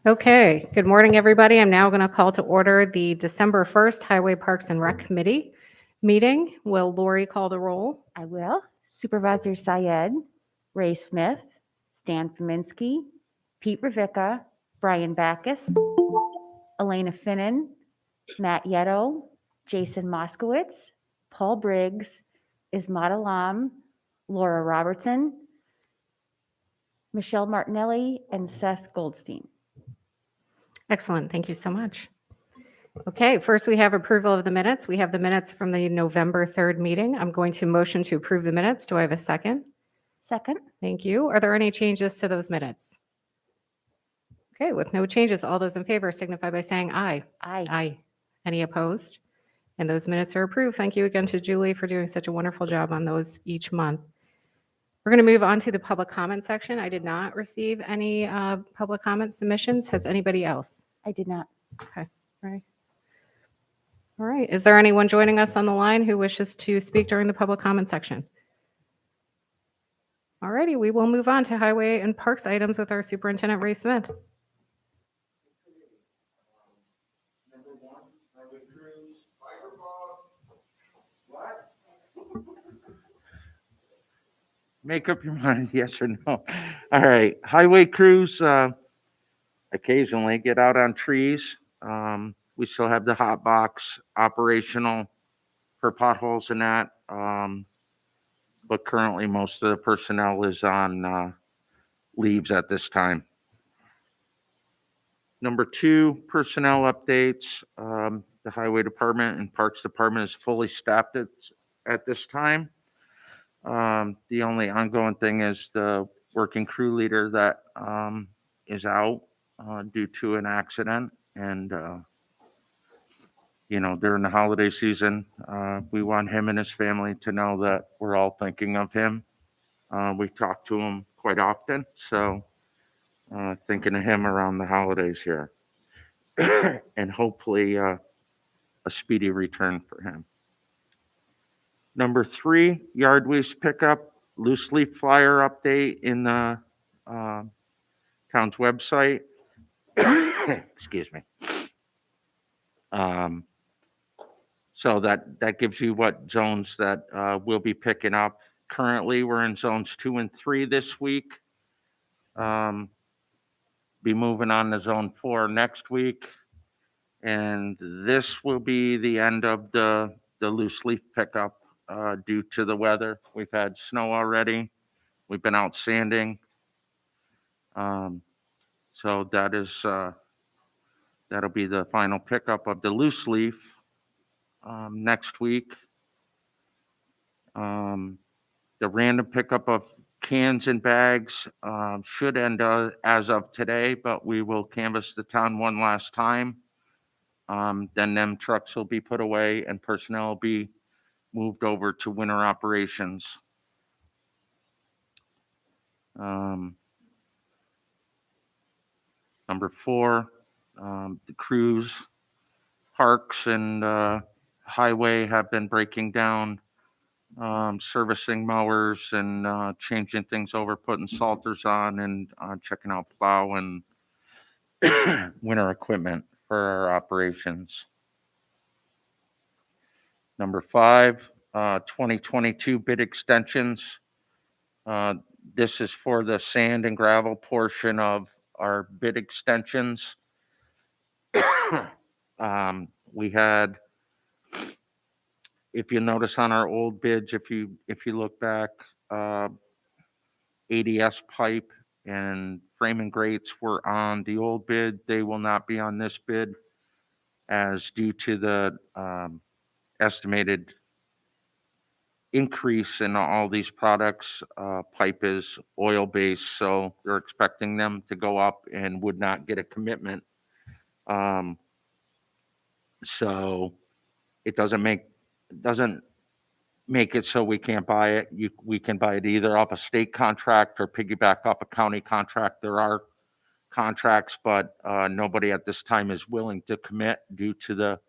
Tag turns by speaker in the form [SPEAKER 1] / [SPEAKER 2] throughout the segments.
[SPEAKER 1] Okay, good morning, everybody. I'm now going to call to order the December 1st Highway Parks and Rec Committee meeting. Will Lori call the roll?
[SPEAKER 2] I will. Supervisor Syed, Ray Smith, Stan Faminsky, Pete Ravicka, Brian Backus, Elena Finnan, Matt Yetto, Jason Moskowitz, Paul Briggs, Ismat Alam, Laura Robertson, Michelle Martinelli, and Seth Goldstein.
[SPEAKER 1] Excellent, thank you so much. Okay, first we have approval of the minutes. We have the minutes from the November 3rd meeting. I'm going to motion to approve the minutes. Do I have a second?
[SPEAKER 2] Second.
[SPEAKER 1] Thank you. Are there any changes to those minutes? Okay, with no changes, all those in favor signify by saying aye.
[SPEAKER 2] Aye.
[SPEAKER 1] Aye. Any opposed? And those minutes are approved. Thank you again to Julie for doing such a wonderful job on those each month. We're going to move on to the public comment section. I did not receive any public comment submissions. Has anybody else?
[SPEAKER 2] I did not.
[SPEAKER 1] Okay, right. All right. Is there anyone joining us on the line who wishes to speak during the public comment section? All righty, we will move on to highway and parks items with our Superintendent Ray Smith.
[SPEAKER 3] Number one, highway crews, what? Make up your mind, yes or no. All right, highway crews occasionally get out on trees. We still have the hot box operational for potholes and that. But currently most of the personnel is on leaves at this time. Number two, personnel updates. The highway department and parks department is fully staffed at this time. The only ongoing thing is the working crew leader that is out due to an accident. And, during the holiday season, we want him and his family to know that we're all thinking of him. We talk to him quite often, so thinking of him around the holidays here. And hopefully a speedy return for him. Number three, yard waste pickup, loose leaf flyer update in the town's website. Excuse me. So that gives you what zones that we'll be picking up. Currently, we're in zones 2 and 3 this week. Be moving on to zone 4 next week. And this will be the end of the loose leaf pickup due to the weather. We've had snow already. We've been out sanding. So that'll be the final pickup of the loose leaf next week. The random pickup of cans and bags should end as of today, but we will canvass the town one last time. Then them trucks will be put away and personnel will be moved over to winter operations. Number 4, the crews, parks, and highway have been breaking down, servicing mowers and changing things over, putting salters on and checking out plow and winter equipment for our operations. Number 5, 2022 bid extensions. This is for the sand and gravel portion of our bid extensions. We had, if you notice on our old bids, if you look back, ADS pipe and framing grates were on the old bid. They will not be on this bid, as due to the estimated increase in all these products. Pipe is oil-based, so they're expecting them to go up and would not get a commitment. So it doesn't make it so we can't buy it. We can buy it either off a state contract or piggyback off a county contract. There are contracts, but nobody at this time is willing to commit due to the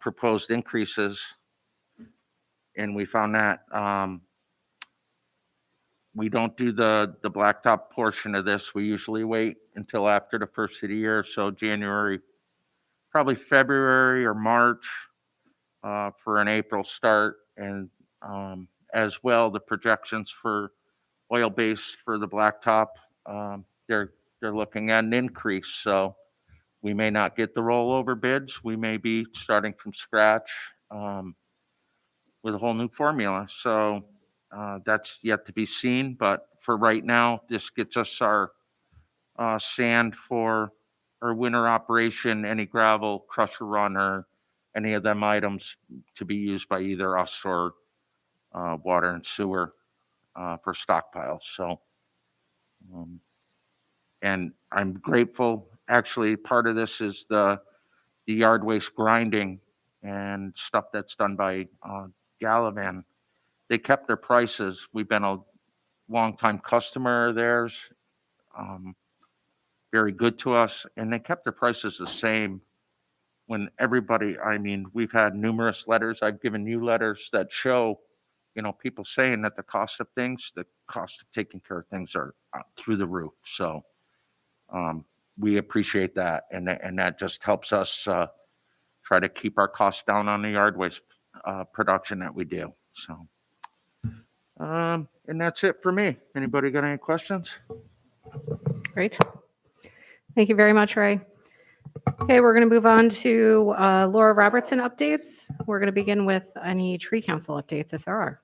[SPEAKER 3] proposed increases. And we found that We don't do the blacktop portion of this. We usually wait until after the first of the year, so January, probably February or March, for an April start. And as well, the projections for oil base for the blacktop, they're looking at an increase. So we may not get the rollover bids. We may be starting from scratch with a whole new formula. So that's yet to be seen. But for right now, this gets us our sand for our winter operation, any gravel, crusher run, or any of them items to be used by either us or water and sewer for stockpiles. So, and I'm grateful. Actually, part of this is the yard waste grinding and stuff that's done by Gallivan. They kept their prices. We've been a longtime customer of theirs, very good to us, and they kept their prices the same when everybody, I mean, we've had numerous letters. I've given you letters that show, people saying that the cost of taking care of things are through the roof. So we appreciate that, and that just helps us try to keep our costs down on the yard waste production that we do. So, and that's it for me. Anybody got any questions?
[SPEAKER 1] Great. Thank you very much, Ray. Okay, we're going to move on to Laura Robertson updates. We're going to begin with any tree council updates, if there are.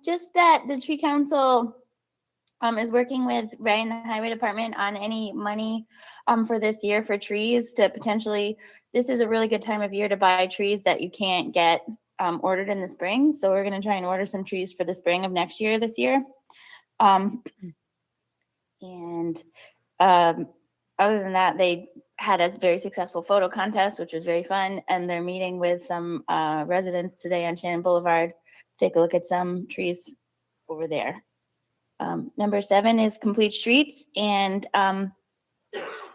[SPEAKER 4] Just that the tree council is working with Ray and the highway department on any money for this year for trees to potentially, this is a really good time of year to buy trees that you can't get ordered in the spring. So we're going to try and order some trees for the spring of next year this year. Other than that, they had a very successful photo contest, which was very fun. And they're meeting with some residents today on Shannon Boulevard to take a look at some trees over there. Number 7 is Complete Streets. And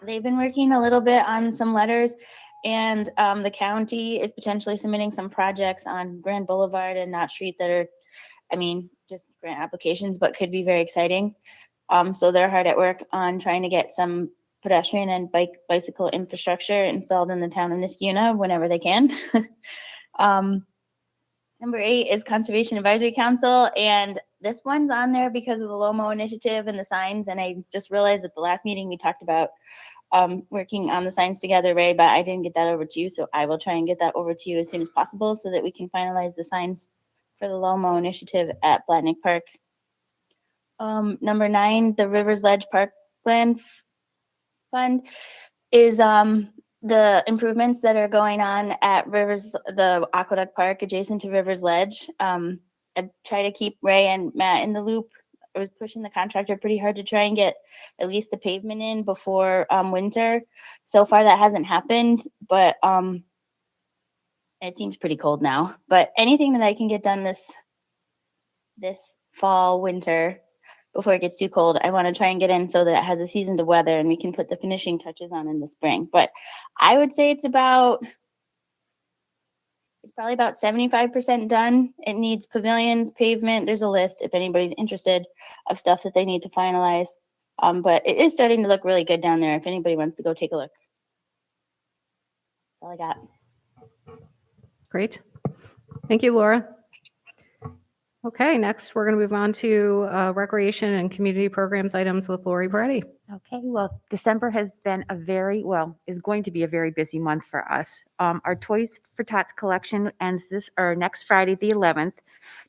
[SPEAKER 4] they've been working a little bit on some letters. And the county is potentially submitting some projects on Grand Boulevard and Knott Street that are, just grant applications, but could be very exciting. So they're hard at work on trying to get some pedestrian and bicycle infrastructure installed in the town of Niskuna whenever they can. Number 8 is Conservation Advisory Council, and this one's on there because of the Lomo initiative and the signs. And I just realized at the last meeting we talked about working on the signs together, Ray, but I didn't get that over to you, so I will try and get that over to you as soon as possible so that we can finalize the signs for the Lomo initiative at Blatnick Park. Number 9, the Rivers Ledge Parkland Fund is the improvements that are going on at Rivers, the Aqueduct Park adjacent to Rivers Ledge. I try to keep Ray and Matt in the loop. I was pushing the contractor pretty hard to try and get at least the pavement in before winter. So far that hasn't happened, but it seems pretty cold now. But anything that I can get done this fall, winter, before it gets too cold, I want to try and get in so that it has a season to weather and we can put the finishing touches on in the spring. But I would say it's probably about 75% done. It needs pavilions, pavement. There's a list if anybody's interested of stuff that they need to finalize. But it is starting to look really good down there if anybody wants to go take a look. That's all I got.
[SPEAKER 1] Great. Thank you, Laura. Okay, next we're going to move on to recreation and community programs items with Lori Peretti.
[SPEAKER 2] Okay, well, December has been is going to be a very busy month for us. Our Toys for Tots collection ends next Friday, the 11th.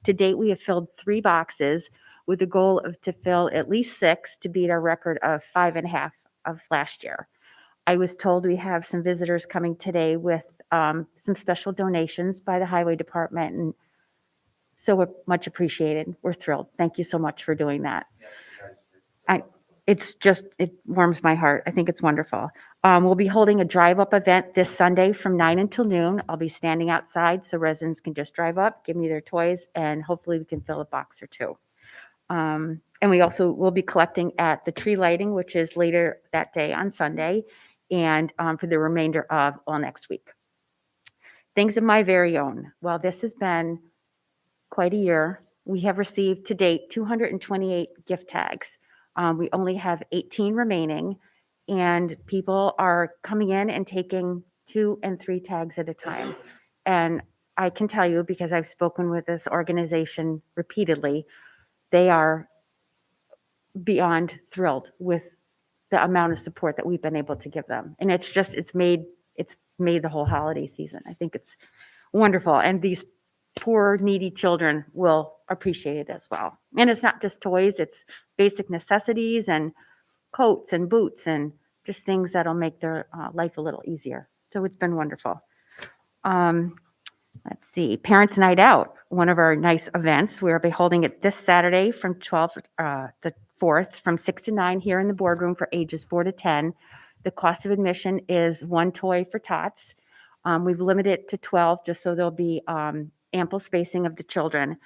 [SPEAKER 2] To date, we have filled 3 boxes with the goal to fill at least 6 to beat our record of 5.5 of last year. I was told we have some visitors coming today with some special donations by the highway department, and so we're much appreciated. We're thrilled. Thank you so much for doing that. It warms my heart. I think it's wonderful. We'll be holding a drive-up event this Sunday from 9 until noon. I'll be standing outside so residents can just drive up, give me their toys, and hopefully we can fill a box or 2. And we also will be collecting at the tree lighting, which is later that day on Sunday, and for the remainder of all next week. Things of my very own. Well, this has been quite a year. We have received to date 228 gift tags. We only have 18 remaining, and people are coming in and taking 2 and 3 tags at a time. And I can tell you, because I've spoken with this organization repeatedly, they are beyond thrilled with the amount of support that we've been able to give them. And it's made the whole holiday season. I think it's wonderful. And these poor, needy children will appreciate it as well. And it's not just toys, it's basic necessities and coats and boots and just things that'll make their life a little easier. So it's been wonderful. Let's see, Parents Night Out, one of our nice events. We'll be holding it this Saturday from the 4th, from 6 to 9 here in the boardroom for ages 4 to 10. The cost of admission is 1 toy for tots. We've limited it to 12 just so there'll be ample spacing of the children.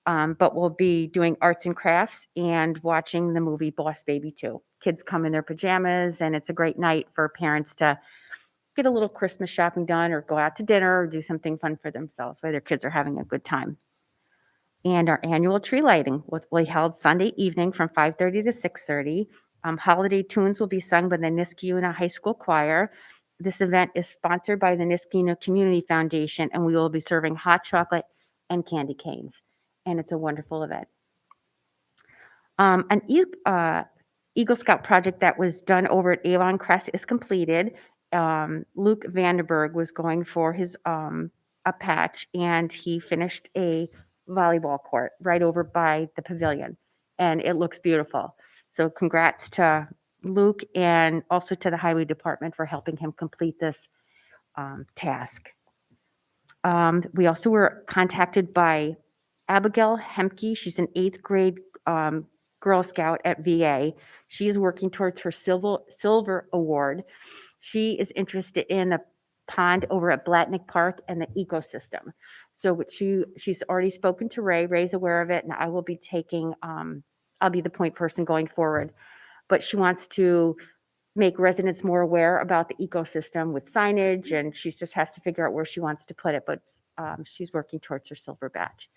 [SPEAKER 2] But we'll be doing arts and crafts and watching the movie Boss Baby 2. Kids come in their pajamas, and it's a great night for parents to get a little Christmas shopping done or go out to dinner or do something fun for themselves while their kids are having a good time. And our annual tree lighting will be held Sunday evening from 5:30 to 6:30. Holiday tunes will be sung by the Niskayuna High School Choir. This event is sponsored by the Niskayuna Community Foundation, and we will be serving hot chocolate and candy canes. And it's a wonderful event. An Eagle Scout project that was done over at Avon Crest is completed. Luke Vandenberg was going for his a patch, and he finished a volleyball court right over by the pavilion, and it looks beautiful. So congrats to Luke and also to the Highway Department for helping him complete this task. We also were contacted by Abigail Hemke. She's an 8th grade Girl Scout at VA. She is working towards her silver award. She is interested in the pond over at Blatnick Park and the ecosystem. So she's already spoken to Ray. Ray's aware of it, and I will be I'll be the point person going forward. But she wants to make residents more aware about the ecosystem with signage, and she just has to figure out where she wants to put it. But she's working towards her silver badge.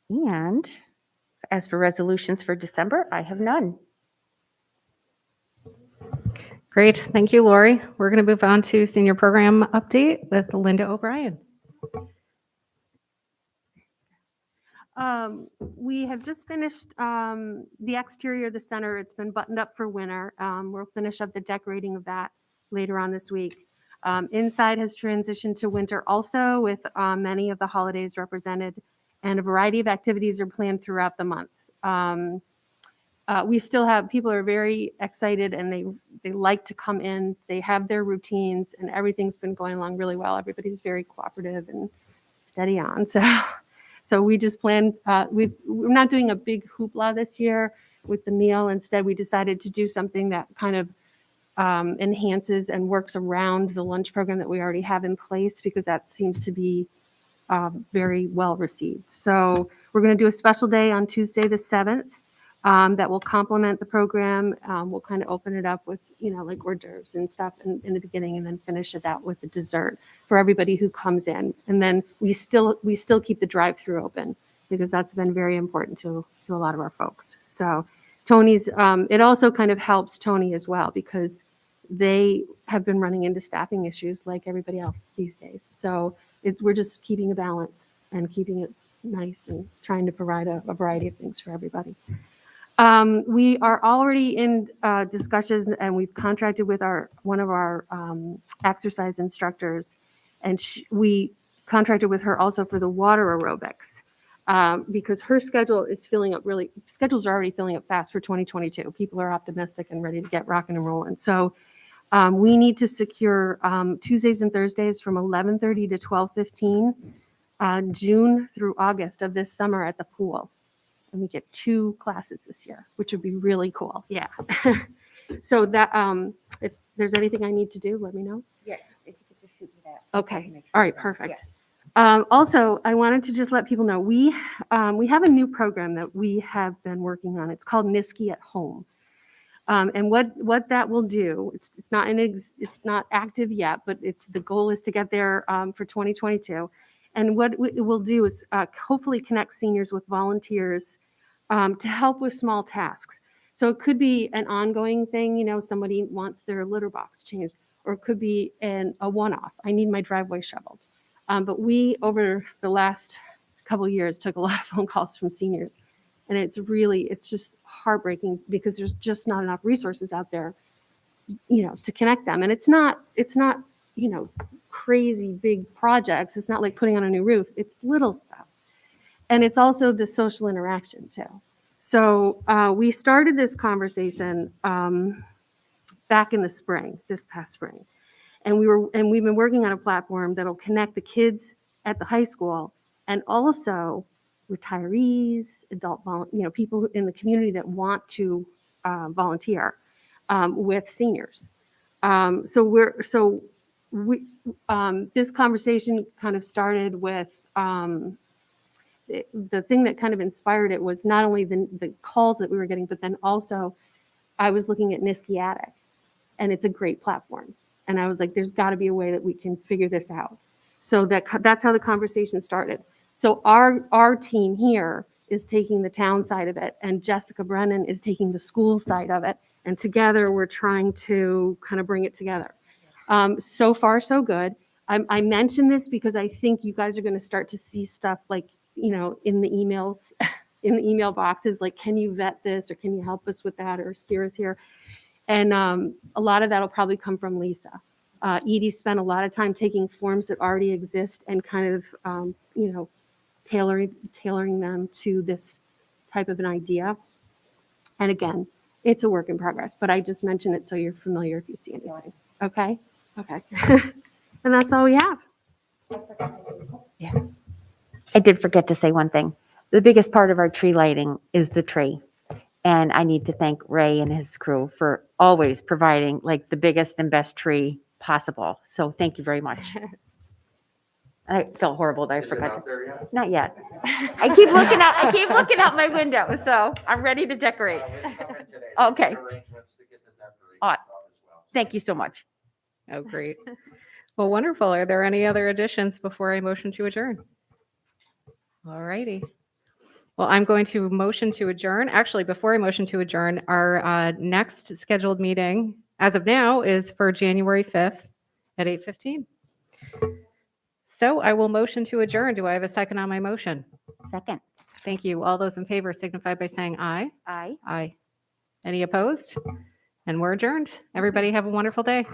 [SPEAKER 2] And as for resolutions for December, I have none.
[SPEAKER 1] Great. Thank you, Lori. We're going to move on to senior program update with Linda O'Brien.
[SPEAKER 5] We have just finished the exterior of the center. It's been buttoned up for winter. We'll finish up the decorating of that later on this week. Inside has transitioned to winter also, with many of the holidays represented, and a variety of activities are planned throughout the month. We still have, people are very excited, and they like to come in. They have their routines, and everything's been going along really well. Everybody's very cooperative and steady on. So we just planned, we're not doing a big hoopla this year with the meal. Instead, we decided to do something that kind of enhances and works around the lunch program that we already have in place, because that seems to be very well received. So we're going to do a special day on Tuesday the 7th that will complement the program. We'll kind of open it up with, like hors d'oeuvres and stuff in the beginning, and then finish it out with the dessert for everybody who comes in. And then we still keep the drive-through open, because that's been very important to a lot of our folks. So Tony's, it also kind of helps Tony as well, because they have been running into staffing issues like everybody else these days. So we're just keeping a balance and keeping it nice and trying to provide a variety of things for everybody. We are already in discussions, and we've contracted with one of our exercise instructors, and we contracted with her also for the water aerobics, because her schedules are already filling up fast for 2022. People are optimistic and ready to get rocking and rolling. So we need to secure Tuesdays and Thursdays from 11:30 to 12:15, June through August of this summer at the pool. And we get 2 classes this year, which would be really cool. Yeah. So that, if there's anything I need to do, let me know.
[SPEAKER 2] Yes, if you could just shoot me that.
[SPEAKER 5] Okay. All right. Perfect. Also, I wanted to just let people know we have a new program that we have been working on. It's called Niski at Home. And what that will do, it's not active yet, but the goal is to get there for 2022. And what it will do is hopefully connect seniors with volunteers to help with small tasks. So it could be an ongoing thing, somebody wants their litter box changed, or it could be a one-off. I need my driveway shoveled. But we, over the last couple of years, took a lot of phone calls from seniors. And it's just heartbreaking because there's just not enough resources out there, to connect them. And it's not, crazy big projects. It's not like putting on a new roof. It's little stuff. And it's also the social interaction too. So we started this conversation back in the spring, this past spring. And we've been working on a platform that'll connect the kids at the high school and also retirees, people in the community that want to volunteer with seniors. This conversation kind of started with the thing that kind of inspired it was not only the calls that we were getting, but then also I was looking at Niski Attic, and it's a great platform. And I was like, there's got to be a way that we can figure this out. So that's how the conversation started. So our team here is taking the town side of it, and Jessica Brennan is taking the school side of it. And together we're trying to kind of bring it together. So far, so good. I mention this because I think you guys are going to start to see stuff like, in the emails, in the email boxes, like, can you vet this, or can you help us with that, or steer us here? And a lot of that will probably come from Lisa. Edie spent a lot of time taking forms that already exist and kind of, tailoring them to this type of an idea. And again, it's a work in progress, but I just mention it so you're familiar if you see anything. Okay? Okay. And that's all we have.
[SPEAKER 2] I did forget to say one thing. The biggest part of our tree lighting is the tree. And I need to thank Ray and his crew for always providing like the biggest and best tree possible. So thank you very much. I felt horrible that I
[SPEAKER 3] Is it
[SPEAKER 2] forgot.
[SPEAKER 3] out there yet?
[SPEAKER 2] Not yet. I keep looking out my window, so I'm ready to decorate.
[SPEAKER 3] It's coming today.
[SPEAKER 2] Okay.
[SPEAKER 3] Arrangements to get the decorations
[SPEAKER 2] All right.
[SPEAKER 3] up as well.
[SPEAKER 2] Thank you so much.
[SPEAKER 1] Oh, great. Well, wonderful. Are there any other additions before I motion to adjourn? All righty. Well, I'm going to motion to adjourn. Actually, before I motion to adjourn, our next scheduled meeting, as of now, is for January 5th at 8:15. So I will motion to adjourn. Do I have a second on my motion?
[SPEAKER 2] Second.
[SPEAKER 1] Thank you. All those in favor signify by saying aye.
[SPEAKER 2] Aye.
[SPEAKER 1] Aye. Any opposed? And we're adjourned. Everybody have a wonderful day.